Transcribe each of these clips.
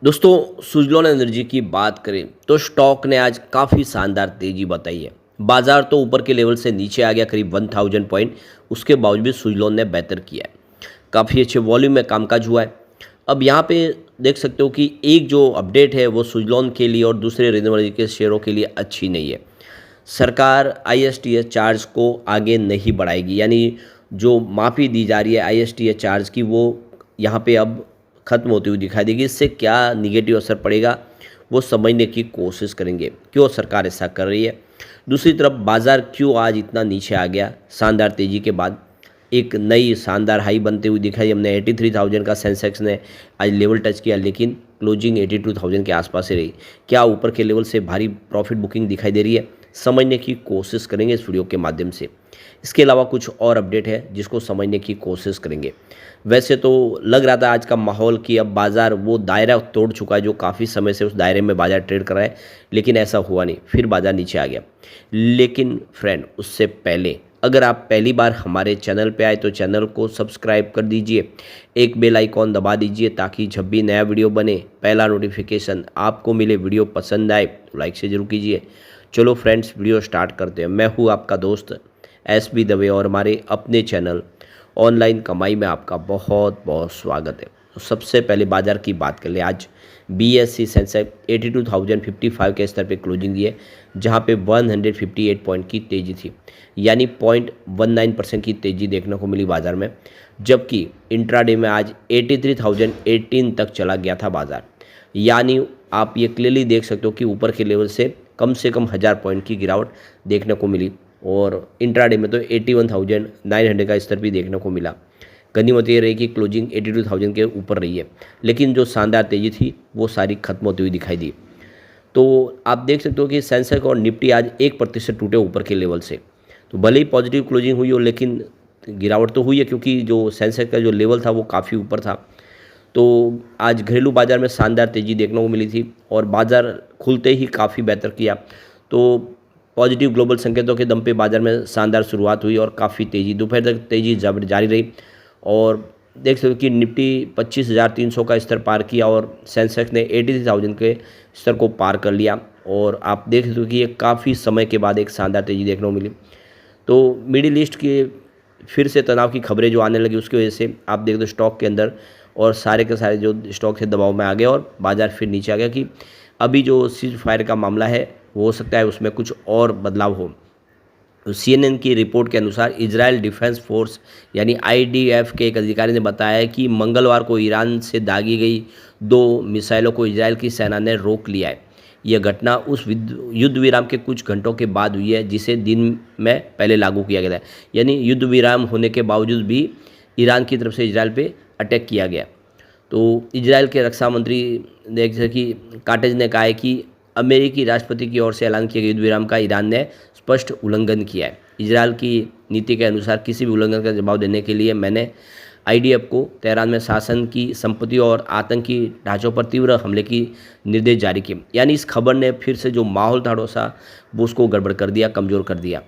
दोस्तों सुजलॉन एनर्जी की बात करें तो स्टॉक ने आज काफ़ी शानदार तेजी बताई है। बाजार तो ऊपर के लेवल से नीचे आ गया करीब 1000 पॉइंट। उसके बावजूद सुजलॉन ने बेहतर किया है। काफ़ी अच्छे वॉल्यूम में कामकाज हुआ है। अब यहाँ पे देख सकते हो कि एक जो अपडेट है वो सुजलॉन के लिए और दूसरे रेलवे के शेयरों के लिए अच्छी नहीं है। सरकार आईएसटीएस चार्ज को आगे नहीं बढ़ाएगी, यानी जो माफ़ी दी जा रही है आईएसटीएस चार्ज की वो यहाँ पे अब ख़त्म होती हुई दिखाई देगी। इससे क्या निगेटिव असर पड़ेगा वो समझने की कोशिश करेंगे, क्यों सरकार ऐसा कर रही है। दूसरी तरफ बाज़ार क्यों आज इतना नीचे आ गया शानदार तेज़ी के बाद। एक नई शानदार हाई बनते हुए दिखाई हमने 83,000 का सेंसेक्स ने आज लेवल टच किया, लेकिन क्लोजिंग 82,000 के आसपास ही रही। क्या ऊपर के लेवल से भारी प्रॉफिट बुकिंग दिखाई दे रही है, समझने की कोशिश करेंगे इस वीडियो के माध्यम से। इसके अलावा कुछ और अपडेट है जिसको समझने की कोशिश करेंगे। वैसे तो लग रहा था आज का माहौल कि अब बाज़ार वो दायरा तोड़ चुका है जो काफ़ी समय से उस दायरे में बाज़ार ट्रेड कर रहा है, लेकिन ऐसा हुआ नहीं, फिर बाज़ार नीचे आ गया। लेकिन फ्रेंड, उससे पहले अगर आप पहली बार हमारे चैनल पे आए तो चैनल को सब्सक्राइब कर दीजिए, एक बेल आइकॉन दबा दीजिए ताकि जब भी नया वीडियो बने पहला नोटिफिकेशन आपको मिले। वीडियो पसंद आए तो लाइक से जरूर कीजिए। चलो फ्रेंड्स, वीडियो स्टार्ट करते हैं। मैं हूँ आपका दोस्त SB दवे और हमारे अपने चैनल ऑनलाइन कमाई में आपका बहुत बहुत स्वागत है। तो सबसे पहले बाजार की बात कर ले। आज BSE सेंसेक्स 82,055 के स्तर पे क्लोजिंग दी है, जहाँ पे 158 पॉइंट की तेज़ी थी, यानी 0.19% की तेज़ी देखने को मिली बाज़ार में। जबकि इंट्राडे में आज 83,018 तक चला गया था बाज़ार, यानी आप ये क्लियरली देख सकते हो कि ऊपर के लेवल से कम 1000 पॉइंट की गिरावट देखने को मिली। और इंट्राडे में तो 81,900 का स्तर भी देखने को मिला। गनीमत ये रही कि क्लोजिंग 82,000 के ऊपर रही है, लेकिन जो शानदार तेज़ी थी वो सारी खत्म होती हुई दिखाई दी। तो आप देख सकते हो कि सेंसेक्स और निफ्टी आज 1% टूटे ऊपर के लेवल से। तो भले ही पॉजिटिव क्लोजिंग हुई हो, लेकिन गिरावट तो हुई है, क्योंकि जो सेंसेक्स का जो लेवल था वो काफ़ी ऊपर था। तो आज घरेलू बाज़ार में शानदार तेज़ी देखने को मिली थी और बाज़ार खुलते ही काफ़ी बेहतर किया। तो पॉजिटिव ग्लोबल संकेतों के दम पे बाज़ार में शानदार शुरुआत हुई और काफ़ी तेज़ी दोपहर तक तेज़ी जारी रही। और देख सकते हो कि निफ्टी 25,300 का स्तर पार किया और सेंसेक्स ने 83,000 के स्तर को पार कर लिया। और आप देख सकते हो कि ये काफ़ी समय के बाद एक शानदार तेज़ी देखने को मिली। तो मिडिल ईस्ट के फिर से तनाव की खबरें जो आने लगी, उसकी वजह से आप देख दो स्टॉक के अंदर और सारे के सारे जो स्टॉक थे दबाव में आ गए और बाज़ार फिर नीचे आ गया कि अभी जो सीज फायर का मामला है हो सकता है उसमें कुछ और बदलाव हो। तो CNN की रिपोर्ट के अनुसार इजराइल डिफेंस फोर्स यानी IDF के एक अधिकारी ने बताया कि मंगलवार को ईरान से दागी गई 2 मिसाइलों को इजराइल की सेना ने रोक लिया है। यह घटना उस युद्ध विराम के कुछ घंटों के बाद हुई है जिसे दिन में पहले लागू किया गया था, यानी युद्ध विराम होने के बावजूद भी ईरान की तरफ से इजराइल पे अटैक किया गया। तो इजराइल के रक्षा मंत्री जैसे कि काटेज ने कहा है कि अमेरिकी राष्ट्रपति की ओर से ऐलान किए गए युद्ध विराम का ईरान ने स्पष्ट उल्लंघन किया है। इजरायल की नीति के अनुसार किसी भी उल्लंघन का जवाब देने के लिए मैंने IDF को तेहरान में शासन की संपत्ति और आतंकी ढांचों पर तीव्र हमले की निर्देश जारी किए। यानी इस खबर ने फिर से जो माहौल था सा वो उसको गड़बड़ कर दिया, कमज़ोर कर दिया।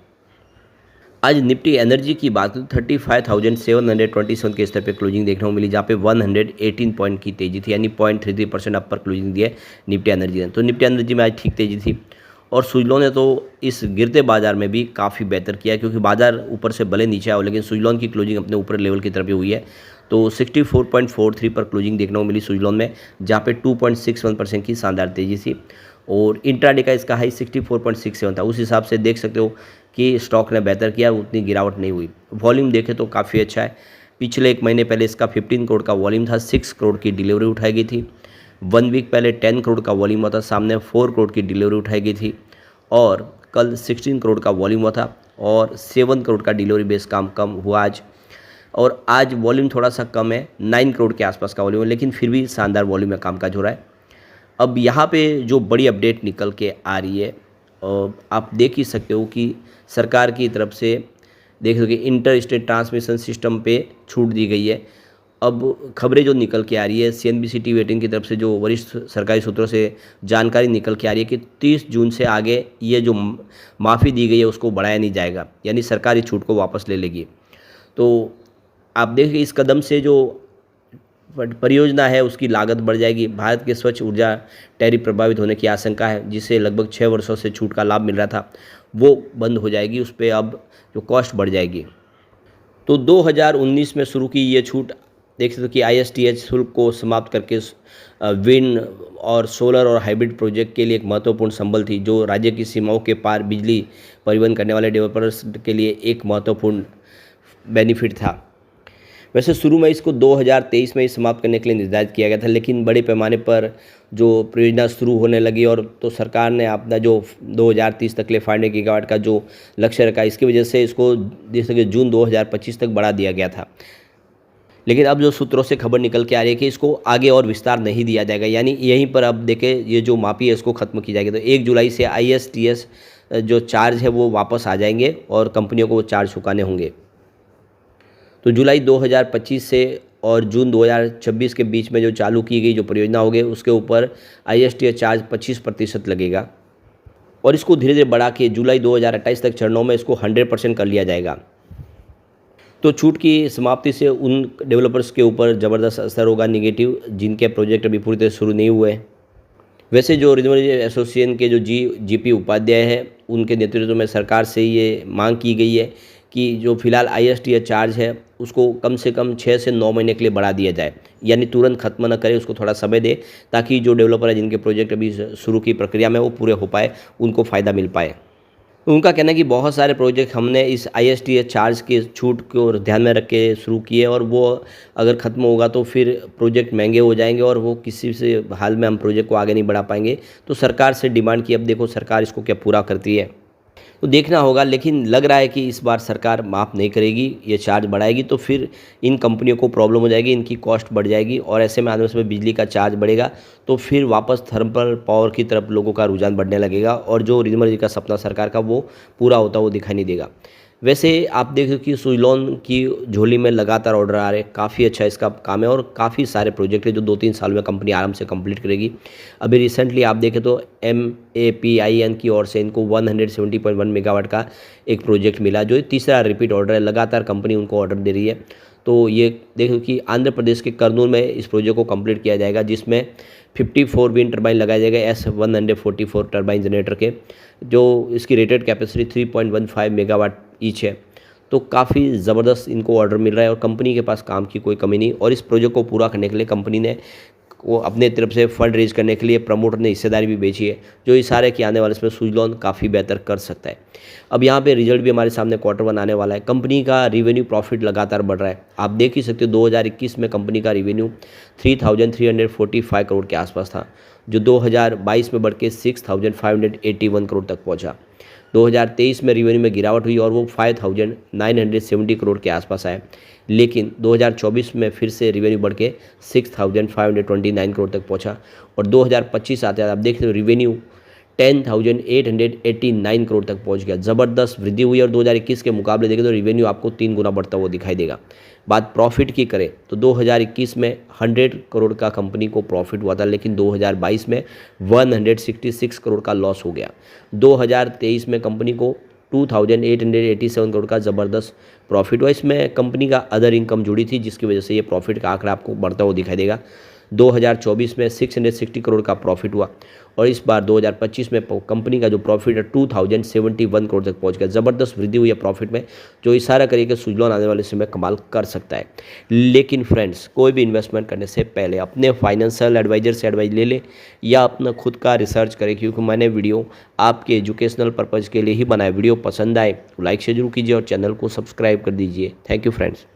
आज निफ्टी एनर्जी की बात करें 35,727 के स्तर पे क्लोजिंग देखने को मिली, जहाँ पे 118 पॉइंट की तेज़ी थी, यानी 0.33% अपर क्लोजिंग दी है निफ्टी एनर्जी ने। तो निफ्टी एनर्जी में आज ठीक तेज़ी थी और सुजलॉन ने तो इस गिरते बाजार में भी काफ़ी बेहतर किया, क्योंकि बाजार ऊपर से भले नीचे आओ लेकिन सुजलॉन की क्लोजिंग अपने ऊपर लेवल की तरफ ही हुई है। तो 64.43 पर क्लोजिंग देखने को मिली सुजलॉन में, जहाँ पे 2.61% की शानदार तेज़ी थी। और इंट्राडे का इसका हाई 64.67 था। उस हिसाब से देख सकते हो कि स्टॉक ने बेहतर किया, उतनी गिरावट नहीं हुई। वॉल्यूम देखें तो काफ़ी अच्छा है। पिछले एक महीने पहले इसका 15 करोड़ का वॉल्यूम था, 6 करोड़ की डिलीवरी उठाई गई थी। 1 वीक पहले 10 करोड़ का वॉल्यूम हुआ था, सामने 4 करोड़ की डिलीवरी उठाई गई थी। और कल 16 करोड़ का वॉल्यूम हुआ था और 7 करोड़ का डिलीवरी बेस काम कम हुआ आज। और आज वॉल्यूम थोड़ा सा कम है, 9 करोड़ के आसपास का वॉल्यूम है, लेकिन फिर भी शानदार वॉल्यूम में कामकाज हो रहा है। अब यहाँ पे जो बड़ी अपडेट निकल के आ रही है, आप देख ही सकते हो कि सरकार की तरफ से देख सकते हो कि इंटर स्टेट ट्रांसमिशन सिस्टम पे छूट दी गई है। अब खबरें जो निकल के आ रही है CNBC TV18 की तरफ से, जो वरिष्ठ सरकारी सूत्रों से जानकारी निकल के आ रही है कि 30 जून से आगे ये जो माफ़ी दी गई है उसको बढ़ाया नहीं जाएगा, यानी सरकार इस छूट को वापस ले लेगी। तो आप देखिए इस कदम से जो परियोजना है उसकी लागत बढ़ जाएगी। भारत के स्वच्छ ऊर्जा टैरिफ प्रभावित होने की आशंका है, जिसे लगभग 6 वर्षों से छूट का लाभ मिल रहा था, वो बंद हो जाएगी। उस पे अब जो कॉस्ट बढ़ जाएगी। तो 2019 में शुरू की ये छूट देख सकते हो कि आईएसटीएच शुल्क को समाप्त करके विंड और सोलर और हाइब्रिड प्रोजेक्ट के लिए एक महत्वपूर्ण संबल थी, जो राज्य की सीमाओं के पार बिजली परिवहन करने वाले डेवलपर्स के लिए एक महत्वपूर्ण बेनिफिट था। वैसे शुरू में इसको 2023 में ही समाप्त करने के लिए निर्धारित किया गया था, लेकिन बड़े पैमाने पर जो परियोजना शुरू होने लगी और तो सरकार ने अपना जो 2030 तक ले 500 गीगावाट का जो लक्ष्य रखा, इसकी वजह से इसको जैसे जून 2025 तक बढ़ा दिया गया था। लेकिन अब जो सूत्रों से खबर निकल के आ रही है कि इसको आगे और विस्तार नहीं दिया जाएगा, यानी यहीं पर अब देखें ये जो माफी है इसको ख़त्म की जाएगी। तो 1 जुलाई से आईएसटीएस जो चार्ज है वो वापस आ जाएंगे और कंपनियों को वो चार्ज चुकाने होंगे। तो जुलाई 2025 से और जून 2026 के बीच में जो चालू की गई जो परियोजना होगी उसके ऊपर आईएसटीएस चार्ज 25% लगेगा और इसको धीरे धीरे बढ़ा के जुलाई 2028 तक चरणों में इसको 100% कर लिया जाएगा। तो छूट की समाप्ति से उन डेवलपर्स के ऊपर ज़बरदस्त असर होगा नेगेटिव, जिनके प्रोजेक्ट अभी पूरी तरह शुरू नहीं हुए। वैसे जो रिन्यूएबल एसोसिएशन के जो जीपी उपाध्याय हैं, उनके नेतृत्व में सरकार से ये मांग की गई है कि जो फिलहाल आईएसटीएस चार्ज है उसको कम से कम 6 से 9 महीने के लिए बढ़ा दिया जाए, यानी तुरंत खत्म न करे, उसको थोड़ा समय दे ताकि जो डेवलपर है जिनके प्रोजेक्ट अभी शुरू की प्रक्रिया में वो पूरे हो पाए, उनको फ़ायदा मिल पाए। उनका कहना है कि बहुत सारे प्रोजेक्ट हमने इस आईएसटीएस चार्ज के छूट को ध्यान में रख के शुरू किए और वो अगर ख़त्म होगा तो फिर प्रोजेक्ट महंगे हो जाएंगे और वो किसी से हाल में हम प्रोजेक्ट को आगे नहीं बढ़ा पाएंगे। तो सरकार से डिमांड की, अब देखो सरकार इसको क्या पूरा करती है, तो देखना होगा। लेकिन लग रहा है कि इस बार सरकार माफ़ नहीं करेगी, ये चार्ज बढ़ाएगी तो फिर इन कंपनियों को प्रॉब्लम हो जाएगी, इनकी कॉस्ट बढ़ जाएगी और ऐसे में आने वाले समय बिजली का चार्ज बढ़ेगा तो फिर वापस थर्मल पावर की तरफ लोगों का रुझान बढ़ने लगेगा और जो रिन्यूएबल एनर्जी का सपना सरकार का वो पूरा होता वो दिखाई नहीं देगा। वैसे आप देखो कि सुजलॉन की झोली में लगातार ऑर्डर आ रहे हैं, काफ़ी अच्छा इसका काम है और काफ़ी सारे प्रोजेक्ट है जो 2-3 साल में कंपनी आराम से कंप्लीट करेगी। अभी रिसेंटली आप देखें तो MAPIN की ओर से इनको 170.1 मेगावाट का एक प्रोजेक्ट मिला, जो तीसरा रिपीट ऑर्डर है। लगातार कंपनी उनको ऑर्डर दे रही है। तो ये देखो कि आंध्र प्रदेश के कर्नूल में इस प्रोजेक्ट को कंप्लीट किया जाएगा, जिसमें 54 विंड टर्बाइन लगाया जाएगा S144 टर्बाइन जनरेटर के, जो इसकी रेटेड कैपेसिटी 3.15 मेगावाट ईच है। तो काफ़ी ज़बरदस्त इनको ऑर्डर मिल रहा है और कंपनी के पास काम की कोई कमी नहीं। और इस प्रोजेक्ट को पूरा करने के लिए कंपनी ने वो अपने तरफ से फंड रेज करने के लिए प्रमोटर ने हिस्सेदारी भी बेची है, जो इशारा है कि आने वाले इसमें सुजलॉन काफ़ी बेहतर कर सकता है। अब यहाँ पे रिजल्ट भी हमारे सामने Q1 आने वाला है। कंपनी का रिवेन्यू प्रॉफिट लगातार बढ़ रहा है, आप देख ही सकते हो। 2021 में कंपनी का रिवेन्यू 3,345 करोड़ के आसपास था, जो 2022 में बढ़ के 6,581 करोड़ तक पहुँचा। 2023 में रिवेन्यू में गिरावट हुई और वो 5,970 करोड़ के आसपास आए, लेकिन 2024 में फिर से रिवेन्यू बढ़ के 6,529 करोड़ तक पहुंचा और 2025 आते आप देख रहे हो रिवेन्यू 10,889 करोड़ तक पहुंच गया। ज़बरदस्त वृद्धि हुई और 2021 के मुकाबले देखें तो रिवेन्यू आपको 3 गुना बढ़ता हुआ दिखाई देगा। बात प्रॉफिट की करें तो 2021 में 100 करोड़ का कंपनी को प्रॉफिट हुआ था, लेकिन 2022 में 166 करोड़ का लॉस हो गया। 2023 में कंपनी को 2,887 करोड़ का ज़बरदस्त प्रॉफिट हुआ। इसमें कंपनी का अदर इनकम जुड़ी थी, जिसकी वजह से ये प्रॉफिट का आंकड़ा आपको बढ़ता हुआ दिखाई देगा। 2024 में 660 करोड़ का प्रॉफिट हुआ और इस बार 2025 में कंपनी का जो प्रॉफिट है 2,071 करोड़ तक पहुंच गया। ज़बरदस्त वृद्धि हुई है प्रॉफिट में, जो इशारा करेगा कि सुजलॉन आने वाले समय कमाल कर सकता है। लेकिन फ्रेंड्स, कोई भी इन्वेस्टमेंट करने से पहले अपने फाइनेंशियल एडवाइजर से एडवाइस ले ले या अपना खुद का रिसर्च करें, क्योंकि मैंने वीडियो आपके एजुकेशनल पर्पज़ के लिए ही बनाया। वीडियो पसंद आए तो लाइक शेयर जरूर कीजिए और चैनल को सब्सक्राइब कर दीजिए। Thank you friends.